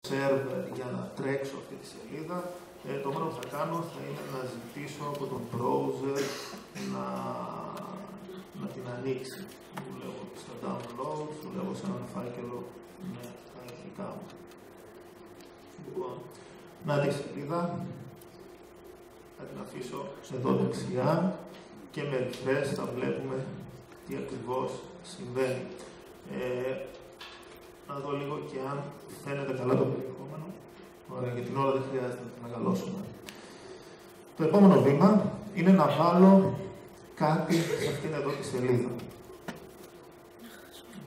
σερβερ για να τρέξω αυτή τη σελίδα, το μόνο που θα κάνω θα είναι να ζητήσω από τον browser να την ανοίξει. Δουλεύω στα downloads, δουλεύω σε έναν φάκελο με τα υλικά μου. Λοιπόν, να τη σελίδα, θα την αφήσω εδώ δεξιά και με refresh θα βλέπουμε τι ακριβώς συμβαίνει. Να δω λίγο και αν φαίνεται καλά το περιεχόμενο. Ωραία, για την ώρα δεν χρειάζεται να την μεγαλώσουμε. Το επόμενο βήμα είναι να βάλω κάτι σε αυτήν εδώ τη σελίδα.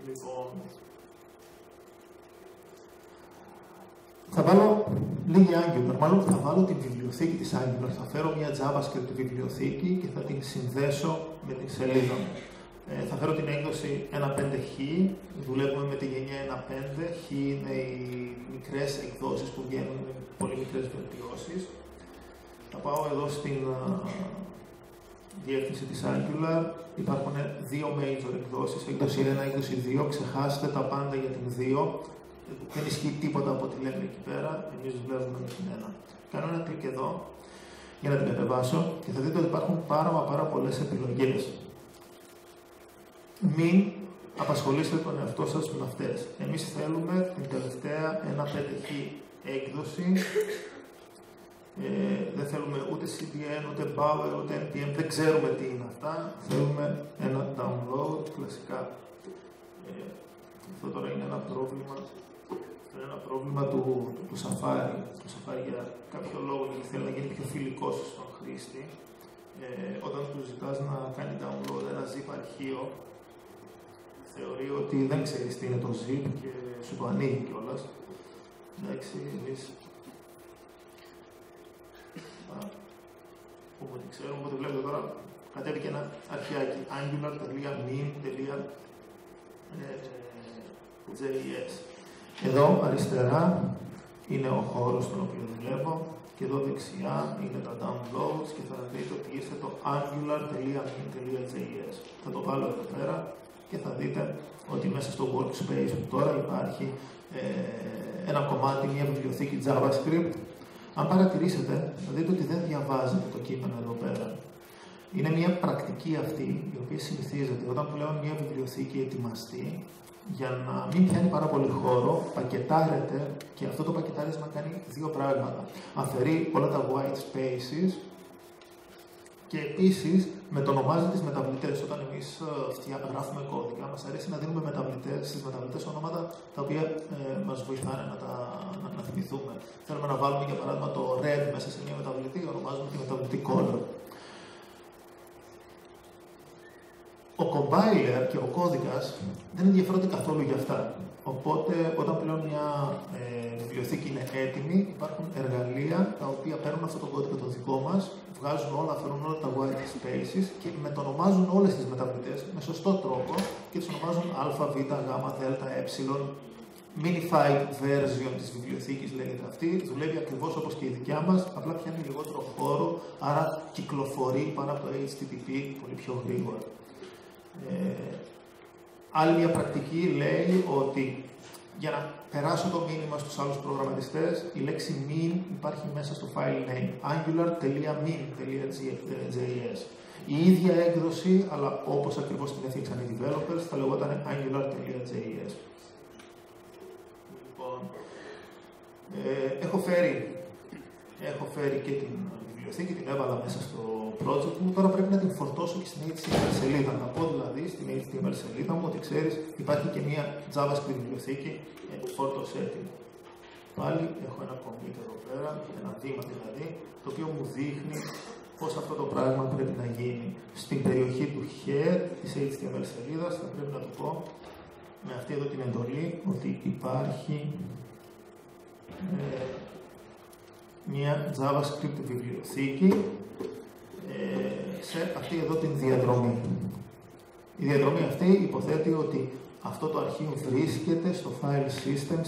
Λοιπόν, θα βάλω λίγη Angular, μάλλον θα βάλω την βιβλιοθήκη της Angular. Θα φέρω μια JavaScript βιβλιοθήκη και θα την συνδέσω με τη σελίδα μου. Θα φέρω την έκδοση 1.5H, δουλεύουμε με τη γενιά 1.5, H είναι οι μικρές εκδόσεις που βγαίνουν με πολύ μικρές βελτιώσεις. Θα πάω εδώ στην διεύθυνση της Angular, υπάρχουν δύο major εκδόσεις, έκδοση 1, έκδοση 2, ξεχάστε τα πάντα για την 2, δεν ισχύει τίποτα από ό,τι λέμε εκεί πέρα, εμείς δουλεύουμε με την 1. Κάνω ένα κλικ εδώ για να την κατεβάσω και θα δείτε ότι υπάρχουν πάρα πολλές επιλογές. Μην απασχολήσετε τον εαυτό σας με αυτές. Εμείς θέλουμε την τελευταία 1.5H έκδοση. Δεν θέλουμε ούτε CDN, ούτε Bower, ούτε NPM. Δεν ξέρουμε τι είναι αυτά. Θέλουμε ένα download κλασικά. Αυτό τώρα είναι ένα πρόβλημα. Είναι ένα πρόβλημα του Safari. Το Safari για κάποιο λόγο, γιατί θέλει να γίνει πιο φιλικός στον χρήστη. Όταν του ζητάς να κάνει download ένα zip αρχείο, θεωρεί ότι δεν ξέρεις τι είναι το zip και σου το ανοίγει κιόλας. Εντάξει, εμείς θα πούμε ότι ξέρουμε, οπότε βλέπετε τώρα κατέβηκε ένα αρχιάκι angular.min.js. Εδώ αριστερά είναι ο χώρος στον οποίο δουλεύω και εδώ δεξιά είναι τα downloads και θα δείτε ότι ήρθε το angular.min.js. Θα το βάλω εδώ πέρα και θα δείτε ότι μέσα στο workspace που τώρα υπάρχει ένα κομμάτι, μια βιβλιοθήκη JavaScript. Αν παρατηρήσετε, θα δείτε ότι δεν διαβάζετε το κείμενο εδώ πέρα. Είναι μια πρακτική αυτή, η οποία συνηθίζεται όταν πλέον μια βιβλιοθήκη ετοιμαστεί, για να μην πιάνει πάρα πολύ χώρο, πακετάρεται και αυτό το πακετάρισμα κάνει δύο πράγματα. Αφαιρεί όλα τα white spaces και επίσης μετονομάζει τις μεταβλητές. Όταν εμείς γράφουμε κώδικα, μας αρέσει να δίνουμε στις μεταβλητές ονόματα τα οποία μας βοηθάνε να θυμηθούμε. Θέλουμε να βάλουμε για παράδειγμα το red μέσα σε μια μεταβλητή, ονομάζουμε τη μεταβλητή color. Ο compiler και ο κώδικας δεν ενδιαφέρονται καθόλου για αυτά. Οπότε, όταν πλέον μια βιβλιοθήκη είναι έτοιμη, υπάρχουν εργαλεία τα οποία παίρνουν αυτό το κώδικα το δικό μας, βγάζουν όλα, φέρνουν όλα τα white spaces και μετονομάζουν όλες τις μεταβλητές με σωστό τρόπο και τις ονομάζουν α, β, γ, δ, ε. Minified version της βιβλιοθήκης λέγεται αυτή, δουλεύει ακριβώς όπως και η δικιά μας, απλά πιάνει λιγότερο χώρο, άρα κυκλοφορεί πάνω από το HTTP πολύ πιο γρήγορα. Άλλη μια πρακτική λέει ότι για να περάσω το μήνυμα στους άλλους προγραμματιστές, η λέξη min υπάρχει μέσα στο file name, angular.min.js. Η ίδια έκδοση, αλλά όπως ακριβώς την έφτιαξαν οι developers, θα λεγόταν angular.js. Λοιπόν, έχω φέρει και την βιβλιοθήκη, την έβαλα μέσα στο project μου, τώρα πρέπει να την φορτώσω και στην HTML σελίδα. Να πω δηλαδή στην HTML σελίδα μου ότι ξέρεις υπάρχει και μια JavaScript βιβλιοθήκη, φόρτωσέ την. Πάλι έχω ένα commit εδώ πέρα, ένα βήμα δηλαδή, το οποίο μου δείχνει πώς αυτό το πράγμα πρέπει να γίνει. Στην περιοχή του head της HTML σελίδας θα πρέπει να του πω με αυτή εδώ την εντολή ότι υπάρχει μια JavaScript βιβλιοθήκη σε αυτή εδώ την διαδρομή. Η διαδρομή αυτή υποθέτει ότι αυτό το αρχείο βρίσκεται στο file system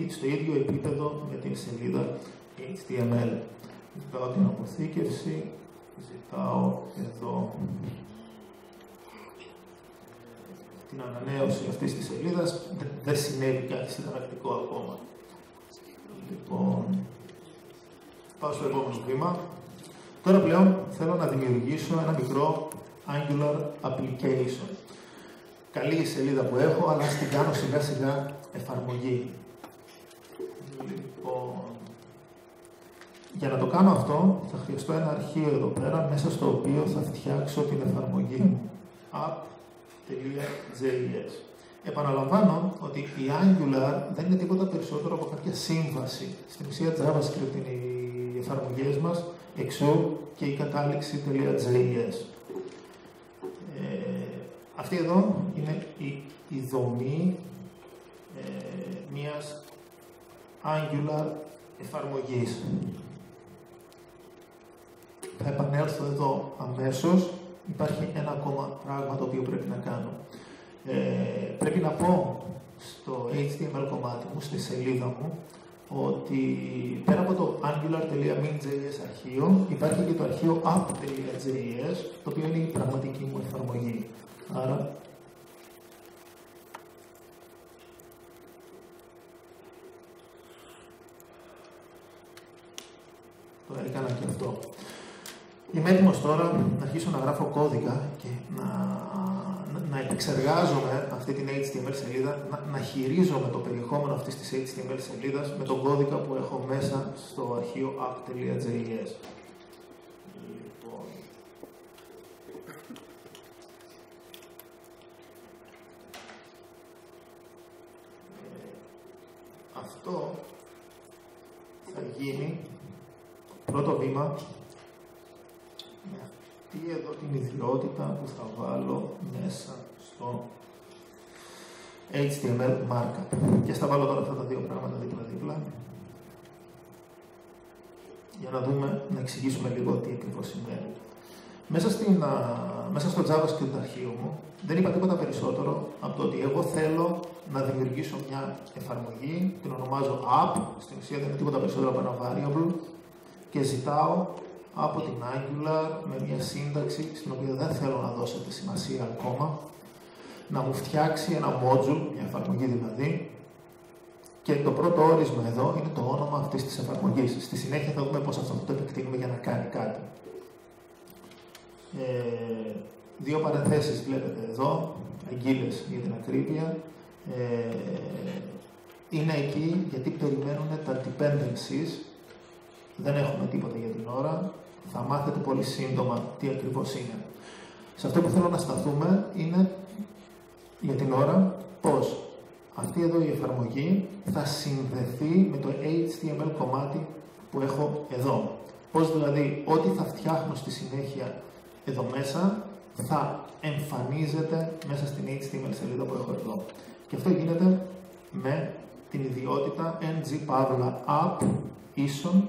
στο ίδιο επίπεδο με την σελίδα HTML. Ζητάω την αποθήκευση, ζητάω εδώ την ανανέωση αυτής της σελίδας. Δεν συνέβη κάτι συνταρακτικό ακόμα. πάω στο επόμενο βήμα. Τώρα πλέον θέλω να δημιουργήσω ένα μικρό Angular application. Καλή η σελίδα που έχω, αλλά ας την κάνω σιγά σιγά εφαρμογή. Λοιπόν, για να το κάνω αυτό, θα χρειαστώ ένα αρχείο εδώ πέρα, μέσα στο οποίο θα φτιάξω την εφαρμογή μου. app.js. Επαναλαμβάνω ότι η Angular δεν είναι τίποτα περισσότερο από κάποια σύμβαση. Στην ουσία JavaScript είναι οι εφαρμογές μας, εξού και η κατάληξη .js. Αυτή εδώ είναι η δομή μιας Angular εφαρμογής. Θα επανέλθω εδώ αμέσως. Υπάρχει ένα ακόμα πράγμα το οποίο πρέπει να κάνω. Πρέπει να πω στο HTML κομμάτι μου, στη σελίδα μου, ότι πέρα από το angular.min.js αρχείο, υπάρχει και το αρχείο app.js, το οποίο είναι η πραγματική μου εφαρμογή. Άρα, το έκανα και αυτό. Είμαι έτοιμος τώρα να αρχίσω να γράφω κώδικα και να επεξεργάζομαι αυτή την HTML σελίδα, να χειρίζομαι το περιεχόμενο αυτής της HTML σελίδας με τον κώδικα που έχω μέσα στο αρχείο app.js. Λοιπόν. Αυτό θα γίνει πρώτο βήμα με αυτή εδώ την ιδιότητα που θα βάλω μέσα στο HTML markup. Και θα βάλω τώρα αυτά τα δύο πράγματα δίπλα-δίπλα για να δούμε, να εξηγήσουμε λίγο τι ακριβώς σημαίνει. Μέσα στο JavaScript αρχείο μου δεν είπα τίποτα περισσότερο από το ότι εγώ θέλω να δημιουργήσω μια εφαρμογή, την ονομάζω app, στην ουσία δεν είναι τίποτα περισσότερο από ένα variable και ζητάω από την Angular με μια σύνταξη στην οποία δεν θέλω να δώσετε σημασία ακόμα, να μου φτιάξει ένα module, μια εφαρμογή δηλαδή, και το πρώτο όρισμα εδώ είναι το όνομα αυτής της εφαρμογής. Στη συνέχεια θα δούμε πώς αυτό το επεκτείνουμε για να κάνει κάτι. Δύο παρενθέσεις βλέπετε εδώ, αγγείλες για την ακρίβεια. Είναι εκεί γιατί περιμένουν τα dependencies. Δεν έχουμε τίποτα για την ώρα. Θα μάθετε πολύ σύντομα τι ακριβώς είναι. Σε αυτό που θέλω να σταθούμε είναι για την ώρα πώς αυτή εδώ η εφαρμογή θα συνδεθεί με το HTML κομμάτι που έχω εδώ. Πώς δηλαδή ό,τι θα φτιάχνω στη συνέχεια εδώ μέσα θα εμφανίζεται μέσα στην HTML σελίδα που έχω εδώ. Και αυτό γίνεται με την ιδιότητα ng-app ίσον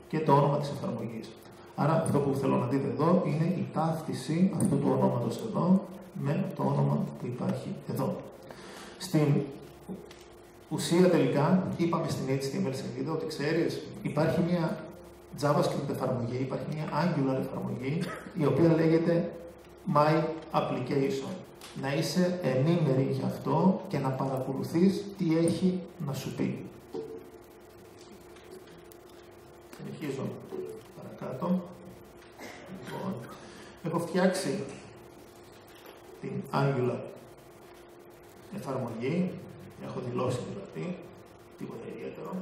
και το όνομα της εφαρμογής. Άρα αυτό που θέλω να δείτε εδώ είναι η ταύτιση αυτού του ονόματος εδώ με το όνομα που υπάρχει εδώ. Στην ουσία τελικά είπαμε στην HTML σελίδα ότι ξέρεις υπάρχει μια JavaScript εφαρμογή, υπάρχει μια Angular εφαρμογή η οποία λέγεται My Application. Να είσαι ενήμερη γι' αυτό και να παρακολουθείς τι έχει να σου πει. Συνεχίζω παρακάτω. Λοιπόν, έχω φτιάξει την Angular εφαρμογή, έχω δηλώσει δηλαδή, τίποτα ιδιαίτερο,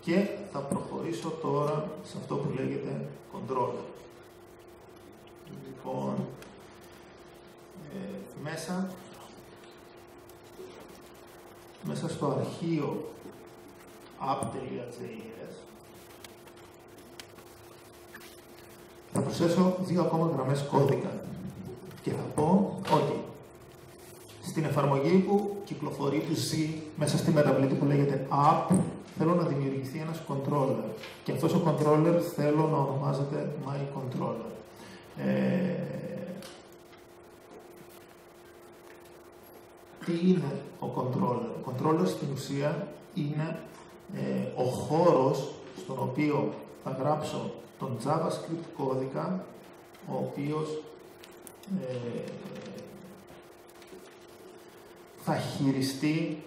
και θα προχωρήσω τώρα σε αυτό που λέγεται controller. Λοιπόν, μέσα στο αρχείο app.js θα προσθέσω δύο ακόμα γραμμές κώδικα και θα πω ότι στην εφαρμογή που κυκλοφορεί, που ζει μέσα στη μεταβλήτη που λέγεται app, θέλω να δημιουργηθεί ένας controller και αυτός ο controller θέλω να ονομάζεται my controller. Τι είναι ο controller? Ο controller στην ουσία είναι ο χώρος στον οποίο θα γράψω τον JavaScript κώδικα, ο οποίος θα χειριστεί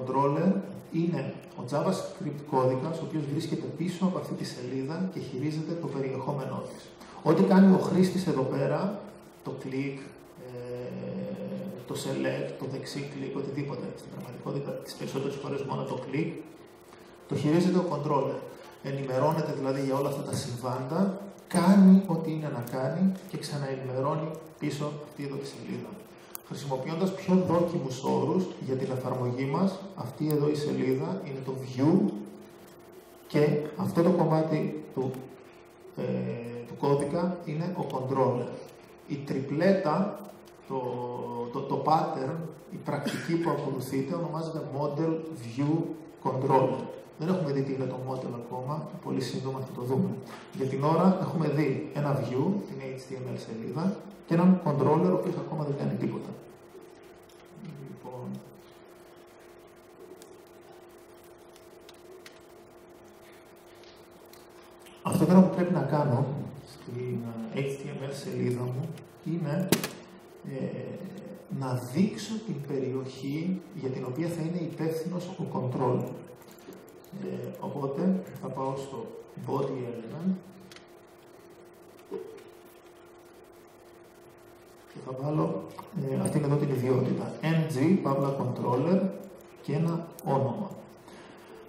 controller είναι ο JavaScript κώδικας, ο οποίος βρίσκεται πίσω από αυτή τη σελίδα και χειρίζεται το περιεχόμενό της. Ό,τι κάνει ο χρήστης εδώ πέρα, το click, το select, το δεξί click, οτιδήποτε, στην πραγματικότητα τις περισσότερες φορές μόνο το click, το χειρίζεται ο controller. Ενημερώνεται δηλαδή για όλα αυτά τα συμβάντα, κάνει ό,τι είναι να κάνει και ξαναενημερώνει πίσω αυτή εδώ τη σελίδα. Χρησιμοποιώντας πιο δόκιμους όρους για την εφαρμογή μας, αυτή εδώ η σελίδα είναι το view και αυτό το κομμάτι του κώδικα είναι ο controller. Η τριπλέτα, το pattern, η πρακτική που ακολουθείται ονομάζεται Model View Controller. Δεν έχουμε δει τι είναι το model ακόμα, πολύ σύντομα θα το δούμε. Για την ώρα έχουμε δει ένα view, την HTML σελίδα, και έναν controller ο οποίος ακόμα δεν κάνει τίποτα. Λοιπόν, αυτό τώρα που πρέπει να κάνω στην HTML σελίδα μου είναι να δείξω την περιοχή για την οποία θα είναι υπεύθυνος ο controller. Οπότε θα πάω στο body element και θα βάλω αυτήν εδώ την ιδιότητα ng, παύλα controller και ένα όνομα.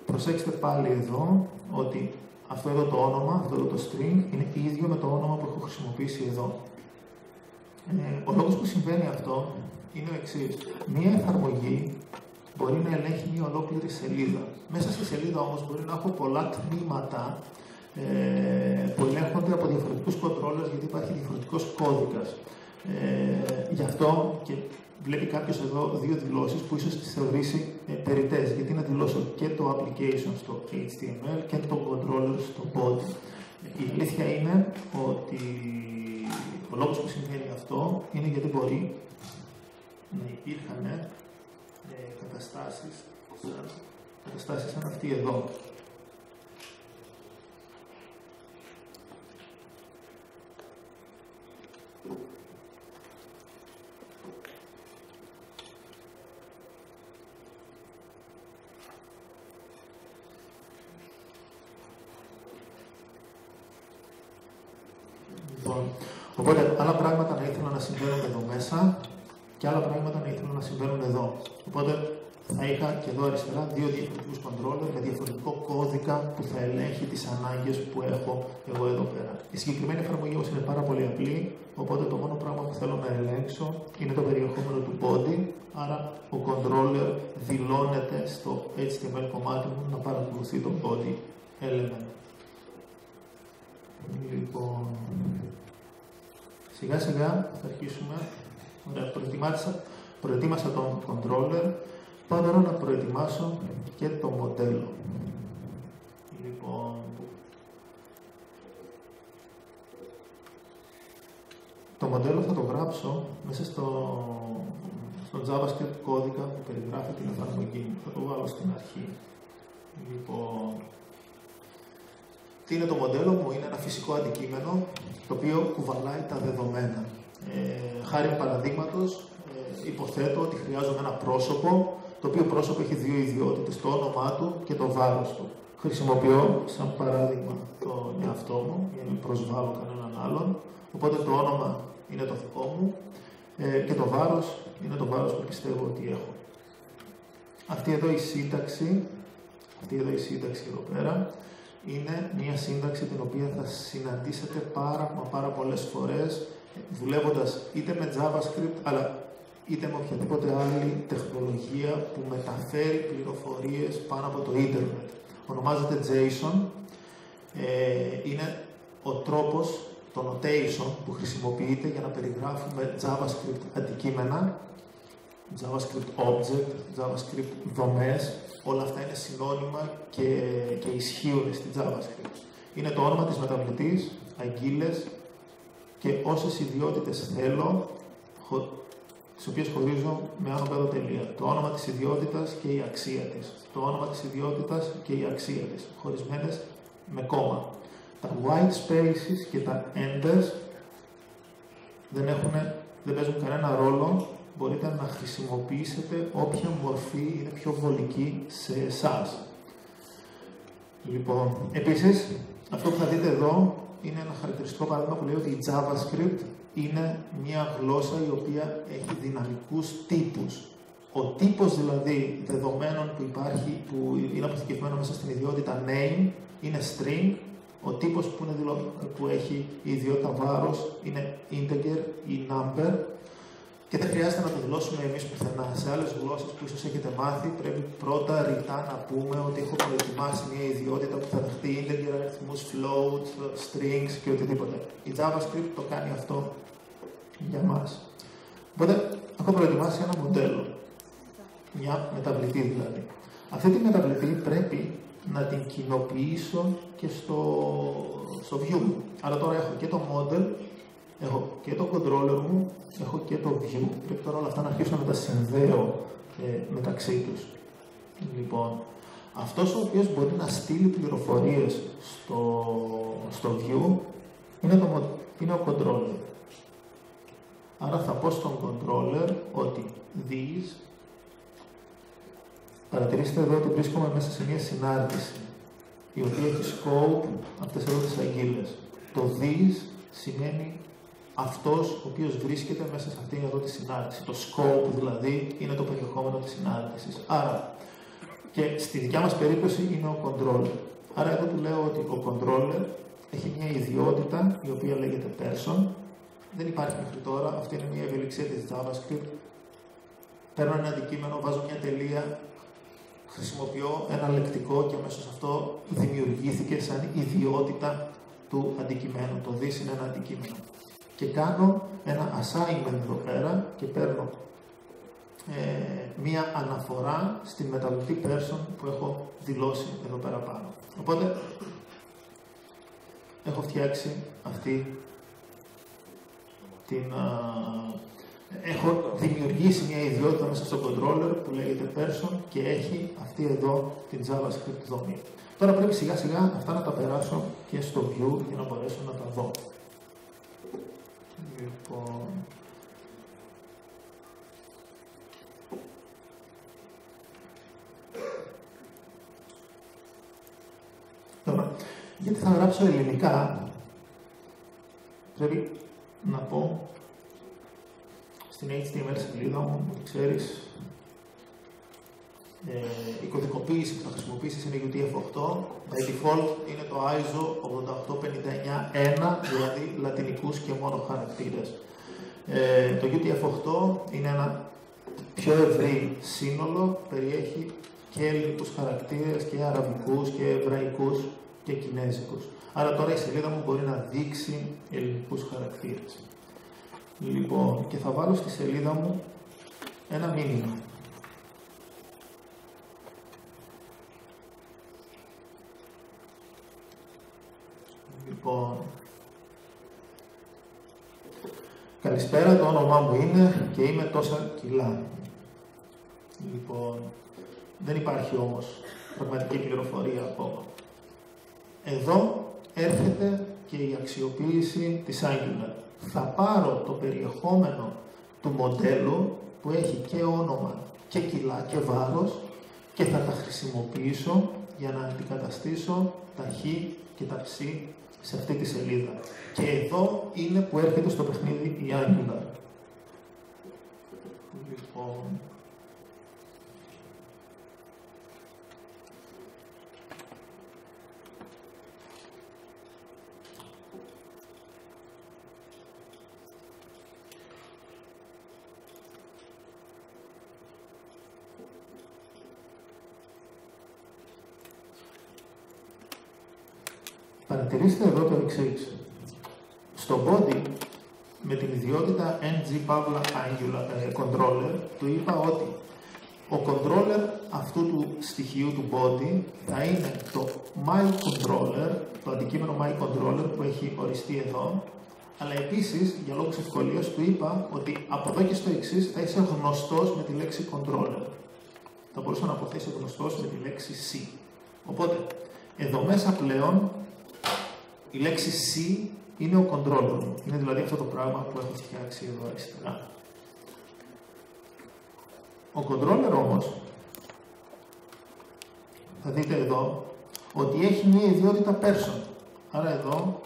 Προσέξτε πάλι εδώ ότι αυτό εδώ το όνομα, αυτό εδώ το string είναι ίδιο με το όνομα που έχω χρησιμοποιήσει εδώ. Ο λόγος που συμβαίνει αυτό είναι ο εξής. Μία εφαρμογή μπορεί να ελέγχει μια ολόκληρη σελίδα. Μέσα στη σελίδα όμως μπορεί να έχω πολλά τμήματα που ελέγχονται από διαφορετικούς controllers, γιατί υπάρχει διαφορετικός κώδικας. Γι' αυτό και βλέπει κάποιος εδώ δύο δηλώσεις που ίσως τις θεωρήσει περιττές, γιατί να δηλώσω και το application στο HTML και το controller στο body. Η αλήθεια είναι ότι ο λόγος που συμβαίνει αυτό είναι γιατί μπορεί να υπήρχαν καταστάσεις σαν αυτή εδώ. Οπότε, άλλα πράγματα να ήθελα να συμβαίνουν εδώ μέσα και άλλα πράγματα να ήθελα να συμβαίνουν εδώ. Οπότε, θα είχα και εδώ αριστερά δύο διαφορετικούς controller με διαφορετικό κώδικα που θα ελέγχει τις ανάγκες που έχω εγώ εδώ πέρα. Η συγκεκριμένη εφαρμογή όμως είναι πάρα πολύ απλή, οπότε το μόνο πράγμα που θέλω να ελέγξω είναι το περιεχόμενο του body, άρα ο controller δηλώνεται στο HTML κομμάτι μου να παρακολουθεί το body element. Λοιπόν, σιγά σιγά θα αρχίσουμε. Ωραία, προετοίμασα τον controller. Πάω τώρα να προετοιμάσω και το μοντέλο. Λοιπόν, το μοντέλο θα το γράψω μέσα στο JavaScript κώδικα που περιγράφει την εφαρμογή μου. Θα το βάλω στην αρχή. Λοιπόν, τι είναι το μοντέλο μου? Είναι ένα φυσικό αντικείμενο το οποίο κουβαλάει τα δεδομένα. Χάρη παραδείγματος, υποθέτω ότι χρειάζομαι ένα πρόσωπο, το οποίο πρόσωπο έχει δύο ιδιότητες, το όνομά του και το βάρος του. Χρησιμοποιώ σαν παράδειγμα τον εαυτό μου, για να μην προσβάλλω κανέναν άλλον. Οπότε το όνομα είναι το δικό μου και το βάρος είναι το βάρος που πιστεύω ότι έχω. Αυτή εδώ η σύνταξη εδώ πέρα, είναι μια σύνταξη την οποία θα συναντήσετε πάρα πολλές φορές, δουλεύοντας είτε με JavaScript, αλλά είτε με οποιαδήποτε άλλη τεχνολογία που μεταφέρει πληροφορίες πάνω από το ίντερνετ. Ονομάζεται JSON. Είναι ο τρόπος, το notation που χρησιμοποιείται για να περιγράφουμε JavaScript αντικείμενα, JavaScript object, JavaScript δομές. Όλα αυτά είναι συνώνυμα και ισχύουν στη JavaScript. Είναι το όνομα της μεταβλητής, αγγείλες και όσες ιδιότητες θέλω, τις οποίες χωρίζω με άνω κάτω τελεία. Το όνομα της ιδιότητας και η αξία της. Το όνομα της ιδιότητας και η αξία της, χωρισμένες με κόμμα. Τα white spaces και τα enders δεν παίζουν κανένα ρόλο μπορείτε να χρησιμοποιήσετε όποια μορφή είναι πιο βολική σε εσάς. Λοιπόν, επίσης, αυτό που θα δείτε εδώ είναι ένα χαρακτηριστικό παράδειγμα που λέει ότι η JavaScript είναι μια γλώσσα η οποία έχει δυναμικούς τύπους. Ο τύπος δηλαδή δεδομένων που υπάρχει, που είναι αποθηκευμένο μέσα στην ιδιότητα name, είναι string. Ο τύπος που έχει η ιδιότητα βάρος είναι integer ή number. Και δεν χρειάζεται να το δηλώσουμε εμείς πουθενά. Σε άλλες γλώσσες που ίσως έχετε μάθει, πρέπει πρώτα ρητά να πούμε ότι έχω προετοιμάσει μια ιδιότητα που θα δεχτεί integer, αριθμούς, float, strings και οτιδήποτε. Η JavaScript το κάνει αυτό για μας. Οπότε, έχω προετοιμάσει ένα μοντέλο. Μια μεταβλητή δηλαδή. Αυτή τη μεταβλητή πρέπει να την κοινοποιήσω και στο view μου. Άρα τώρα έχω και το model, έχω και το controller μου, έχω και το view. Πρέπει τώρα όλα αυτά να αρχίσω να τα συνδέω μεταξύ τους. Λοιπόν, αυτός ο οποίος μπορεί να στείλει πληροφορίες στο view είναι ο controller. Άρα θα πω στον controller ότι these, παρατηρήστε εδώ ότι βρίσκομαι μέσα σε μια συνάρτηση η οποία έχει scope αυτές εδώ τις αγγείλες. Το these σημαίνει αυτός ο οποίος βρίσκεται μέσα σε αυτήν εδώ τη συνάρτηση. Το scope δηλαδή είναι το περιεχόμενο της συνάρτησης. Άρα, και στη δικιά μας περίπτωση είναι ο controller. Άρα εδώ του λέω ότι ο controller έχει μια ιδιότητα η οποία λέγεται person. Δεν υπάρχει μέχρι τώρα, αυτή είναι μια ευελιξία της JavaScript. Παίρνω ένα αντικείμενο, βάζω μια τελεία, χρησιμοποιώ ένα λεκτικό και αμέσως αυτό δημιουργήθηκε σαν ιδιότητα του αντικειμένου. Το this είναι ένα αντικείμενο. Και κάνω ένα assignment εδώ πέρα και παίρνω μία αναφορά στην μεταβλητή person που έχω δηλώσει εδώ πέρα πάνω. Οπότε, έχω φτιάξει αυτή την... έχω δημιουργήσει μια ιδιότητα μέσα στο controller που λέγεται person και έχει αυτή εδώ την JavaScript δομή. Τώρα πρέπει σιγά σιγά αυτά να τα περάσω και στο view για να μπορέσω να τα δω. Λοιπόν... Τώρα, γιατί θα γράψω ελληνικά, πρέπει να πω στην HTML σελίδα μου, ότι ξέρεις, η κωδικοποίηση που θα χρησιμοποιήσεις είναι UTF-8. By default είναι το ISO 8859-1, δηλαδή λατινικούς και μόνο χαρακτήρες. Το UTF-8 είναι ένα πιο ευρύ σύνολο, περιέχει και ελληνικούς χαρακτήρες και αραβικούς και εβραϊκούς και κινέζικους. Άρα τώρα η σελίδα μου μπορεί να δείξει ελληνικούς χαρακτήρες. Λοιπόν, και θα βάλω στη σελίδα μου ένα μήνυμα. Λοιπόν, καλησπέρα, το όνομά μου είναι και είμαι τόσα κιλά. Λοιπόν, δεν υπάρχει όμως πραγματική πληροφορία ακόμα. Εδώ έρχεται και η αξιοποίηση της Angular. Θα πάρω το περιεχόμενο του μοντέλου που έχει και όνομα και κιλά και βάρος και θα τα χρησιμοποιήσω για να αντικαταστήσω τα χ και τα ψ σε αυτή τη σελίδα. Και εδώ είναι που έρχεται στο παιχνίδι η Angular. Λοιπόν... Παρατηρήστε εδώ το εξής. Στο body, με την ιδιότητα ng-angular controller, του είπα ότι ο controller αυτού του στοιχείου του body θα είναι το myController, το αντικείμενο myController που έχει οριστεί εδώ, αλλά επίσης, για λόγους ευκολίας, του είπα ότι από εδώ και στο εξής θα είσαι γνωστός με τη λέξη controller. Θα μπορούσα να αποθέσει γνωστός με τη λέξη C. Οπότε, εδώ μέσα πλέον, η λέξη C είναι ο controller μου. Είναι δηλαδή αυτό το πράγμα που έχω φτιάξει εδώ αριστερά. Ο controller όμως, θα δείτε εδώ, ότι έχει μία ιδιότητα person. Άρα εδώ,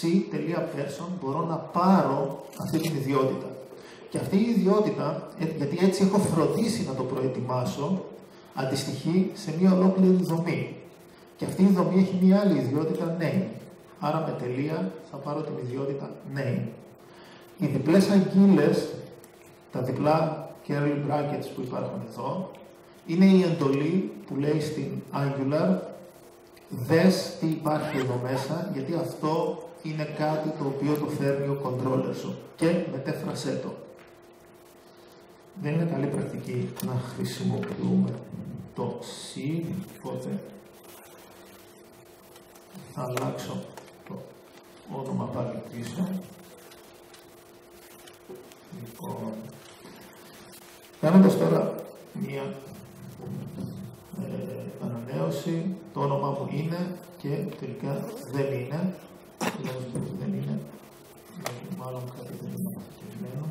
c.person, μπορώ να πάρω αυτή την ιδιότητα. Και αυτή η ιδιότητα, γιατί έτσι έχω φροντίσει να το προετοιμάσω, αντιστοιχεί σε μία ολόκληρη δομή. Και αυτή η δομή έχει μία άλλη ιδιότητα name. Άρα με τελεία θα πάρω την ιδιότητα name. Οι διπλές αγγείλες, τα διπλά curly brackets που υπάρχουν εδώ, είναι η εντολή που λέει στην Angular δες τι υπάρχει εδώ μέσα, γιατί αυτό είναι κάτι το οποίο το φέρνει ο controller σου και μετέφρασέ το. Δεν είναι καλή πρακτική να χρησιμοποιούμε το C, οπότε θα αλλάξω το όνομα πάλι πίσω. Λοιπόν, κάνοντας τώρα μία ανανέωση, το όνομα μου είναι και τελικά δεν είναι. Δεν είναι, μάλλον κάτι δεν είναι αφιερωμένο.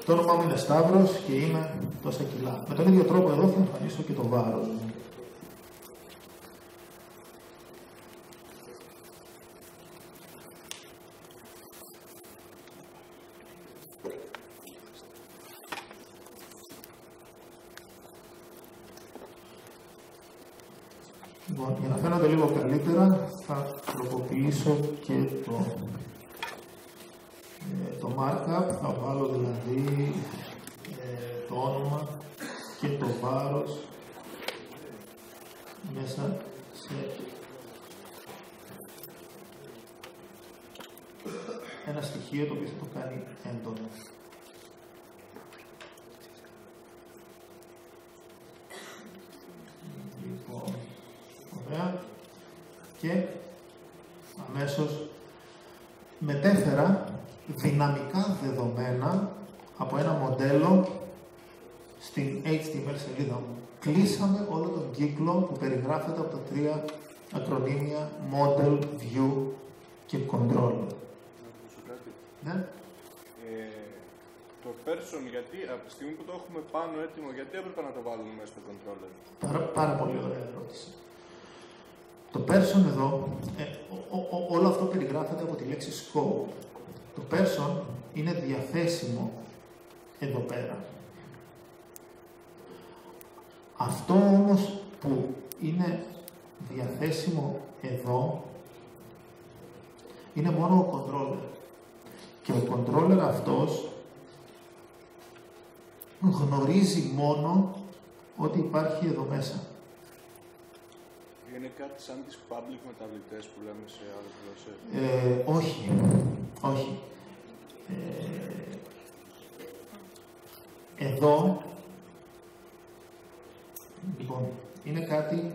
Το όνομά μου είναι Σταύρος και είμαι τόσα κιλά. Με τον ίδιο τρόπο εδώ θα εμφανίσω και το βάρος μου. Λοιπόν, για να φαίνονται λίγο καλύτερα, θα τροποποιήσω και το markup. Θα βάλω δηλαδή το όνομα και το βάρος μέσα σε ένα στοιχείο το οποίο θα το κάνει έντονο. Λοιπόν, ωραία. Και αμέσως μετέφερα δυναμικά δεδομένα από ένα μοντέλο στην HTML σελίδα μου. Κλείσαμε όλο τον κύκλο που περιγράφεται από τα τρία ακρονίμια Model, View και Control. Ναι. Το person, γιατί από τη στιγμή που το έχουμε πάνω έτοιμο, γιατί έπρεπε να το βάλουμε μέσα στο controller? Πάρα πολύ ωραία ερώτηση. Το person εδώ, όλο αυτό περιγράφεται από τη λέξη scope. Το person είναι διαθέσιμο εδώ πέρα. Αυτό όμως που είναι διαθέσιμο εδώ είναι μόνο ο controller. Και ο controller αυτός γνωρίζει μόνο ότι υπάρχει εδώ μέσα. Είναι κάτι σαν τις public μεταβλητές που λέμε σε άλλες γλώσσες? Όχι. Όχι. Εδώ, λοιπόν, είναι κάτι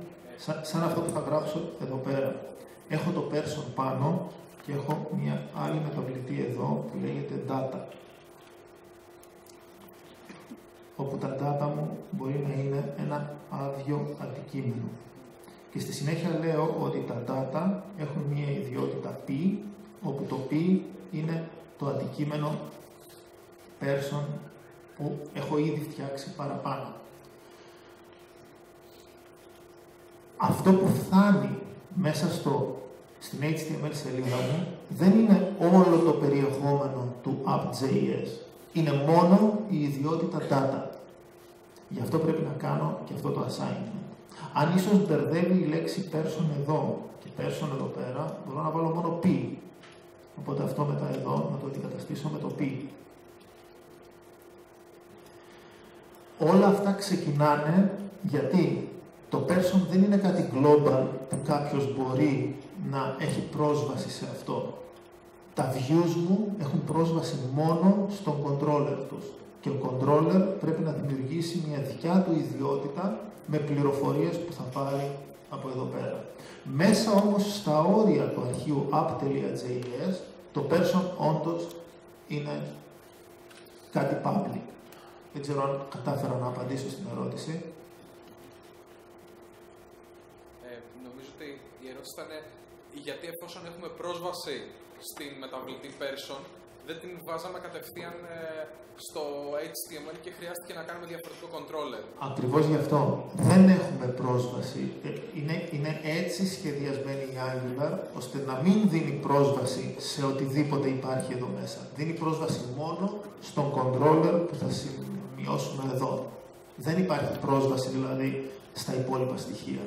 σαν αυτό που θα γράψω εδώ πέρα. Έχω το person πάνω και έχω μια άλλη μεταβλητή εδώ που λέγεται data. Όπου τα data μου μπορεί να είναι ένα άδειο αντικείμενο. Και στη συνέχεια λέω ότι τα data έχουν μια ιδιότητα P, όπου το P είναι το αντικείμενο person που έχω ήδη φτιάξει παραπάνω. Αυτό που φτάνει μέσα στην HTML σελίδα μου δεν είναι όλο το περιεχόμενο του app.js. Είναι μόνο η ιδιότητα data. Γι' αυτό πρέπει να κάνω και αυτό το assignment. Αν ίσως μπερδεύει η λέξη person εδώ και person εδώ πέρα, μπορώ να βάλω μόνο P. Οπότε αυτό μετά εδώ να το αντικαταστήσω με το P. Όλα αυτά ξεκινάνε γιατί το person δεν είναι κάτι global που κάποιος μπορεί να έχει πρόσβαση σε αυτό. Τα views μου έχουν πρόσβαση μόνο στον controller τους. Και ο controller πρέπει να δημιουργήσει μια δικιά του ιδιότητα με πληροφορίες που θα πάρει από εδώ πέρα. Μέσα όμως στα όρια του αρχείου app.js, το person όντως είναι κάτι public. Δεν ξέρω αν κατάφερα να απαντήσω στην ερώτηση. Νομίζω ότι η ερώτηση ήταν γιατί εφόσον έχουμε πρόσβαση στην μεταβλητή person, δεν την βάζαμε κατευθείαν στο HTML και χρειάστηκε να κάνουμε διαφορετικό controller. Ακριβώς γι' αυτό. Δεν έχουμε πρόσβαση. Είναι έτσι σχεδιασμένη η Angular, ώστε να μην δίνει πρόσβαση σε οτιδήποτε υπάρχει εδώ μέσα. Δίνει πρόσβαση μόνο στον controller που θα σημειώσουμε εδώ. Δεν υπάρχει πρόσβαση δηλαδή στα υπόλοιπα στοιχεία.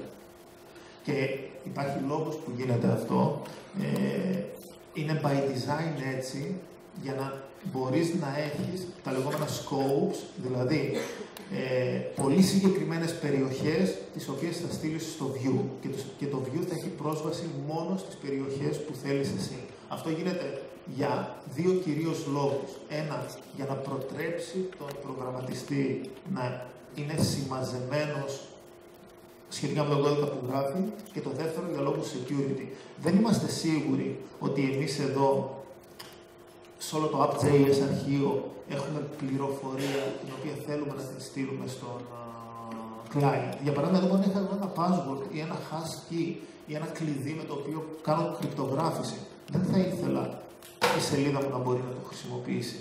Και υπάρχει λόγος που γίνεται αυτό. Είναι by design έτσι, για να μπορείς να έχεις τα λεγόμενα scopes, δηλαδή πολύ συγκεκριμένες περιοχές τις οποίες θα στείλεις στο view και το view θα έχει πρόσβαση μόνο στις περιοχές που θέλεις εσύ. Αυτό γίνεται για δύο κυρίως λόγους. Ένα, για να προτρέψει τον προγραμματιστή να είναι συμμαζεμένος σχετικά με τον κώδικα που γράφει, και το δεύτερο για λόγους security. Δεν είμαστε σίγουροι ότι εμείς εδώ, σε όλο το app.js αρχείο, έχουμε πληροφορία την οποία θέλουμε να την στείλουμε στον client. Για παράδειγμα, εδώ μπορεί να έχω ένα password ή ένα hash key ή ένα κλειδί με το οποίο κάνω κρυπτογράφηση. Δεν θα ήθελα η σελίδα μου να μπορεί να το χρησιμοποιήσει.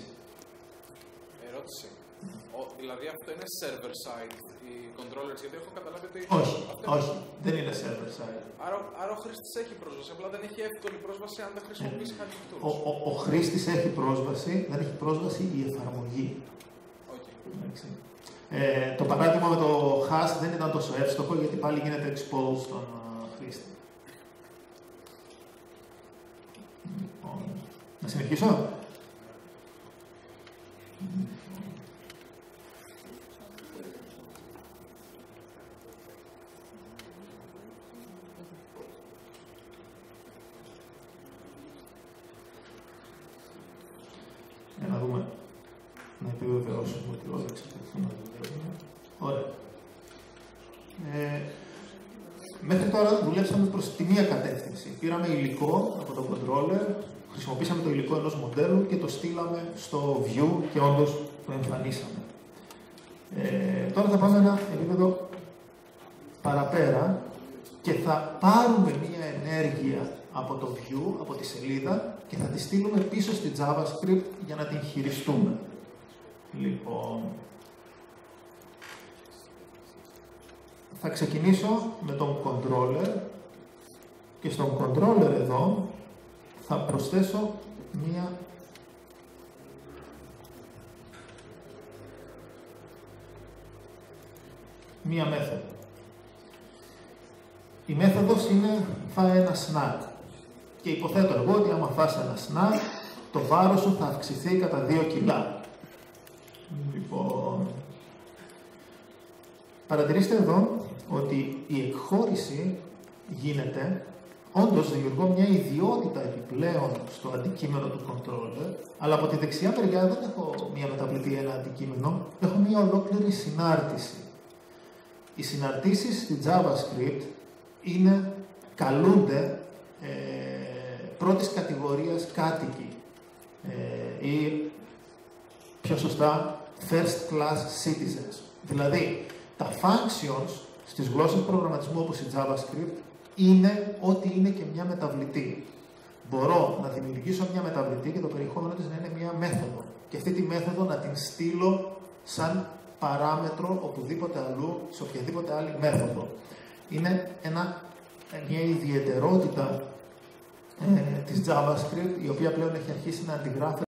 Ερώτηση. Δηλαδή αυτό είναι server side οι controllers, γιατί έχω καταλάβει ότι... Όχι, δεν είναι server side. Άρα ο χρήστης έχει πρόσβαση, απλά δεν έχει εύκολη πρόσβαση αν δεν χρησιμοποιήσει Helping Tools. Ο χρήστης έχει πρόσβαση, δεν έχει πρόσβαση η εφαρμογή. Okay. Το παράδειγμα με το hash δεν ήταν τόσο εύστοχο, γιατί πάλι γίνεται expose στον χρήστη. Να συνεχίσω. Για να δούμε, να επιβεβαιώσουμε ότι όλα εξακολουθούν να δουλεύουν. Ωραία. Μέχρι τώρα δουλέψαμε προς τη μία κατεύθυνση. Πήραμε υλικό από το controller, χρησιμοποίησαμε το υλικό ενός μοντέλου και το στείλαμε στο view και όντως το εμφανίσαμε. Τώρα θα πάμε ένα επίπεδο παραπέρα και θα πάρουμε μία ενέργεια από το view, από τη σελίδα, και θα τη στείλουμε πίσω στη JavaScript για να την χειριστούμε. Λοιπόν, θα ξεκινήσω με τον controller και στον controller εδώ θα προσθέσω μία μέθοδο. Η μέθοδος είναι φάει ένα snack. Και υποθέτω εγώ ότι άμα φας ένα snack, το βάρος σου θα αυξηθεί κατά 2 κιλά. Λοιπόν, παρατηρήστε εδώ ότι η εκχώρηση γίνεται, όντως δημιουργώ μια ιδιότητα επιπλέον στο αντικείμενο του controller, αλλά από τη δεξιά μεριά δεν έχω μια μεταβλητή ένα αντικείμενο, έχω μια ολόκληρη συνάρτηση. Οι συναρτήσεις στη JavaScript καλούνται πρώτης κατηγορίας κάτοικοι ή πιο σωστά first class citizens. Δηλαδή, τα functions στις γλώσσες προγραμματισμού όπως η JavaScript είναι ό,τι είναι και μια μεταβλητή. Μπορώ να δημιουργήσω μια μεταβλητή και το περιεχόμενο της να είναι μια μέθοδο. Και αυτή τη μέθοδο να την στείλω σαν παράμετρο οπουδήποτε αλλού, σε οποιαδήποτε άλλη μέθοδο. Είναι μια ιδιαιτερότητα της JavaScript, η οποία πλέον έχει αρχίσει να αντιγράφει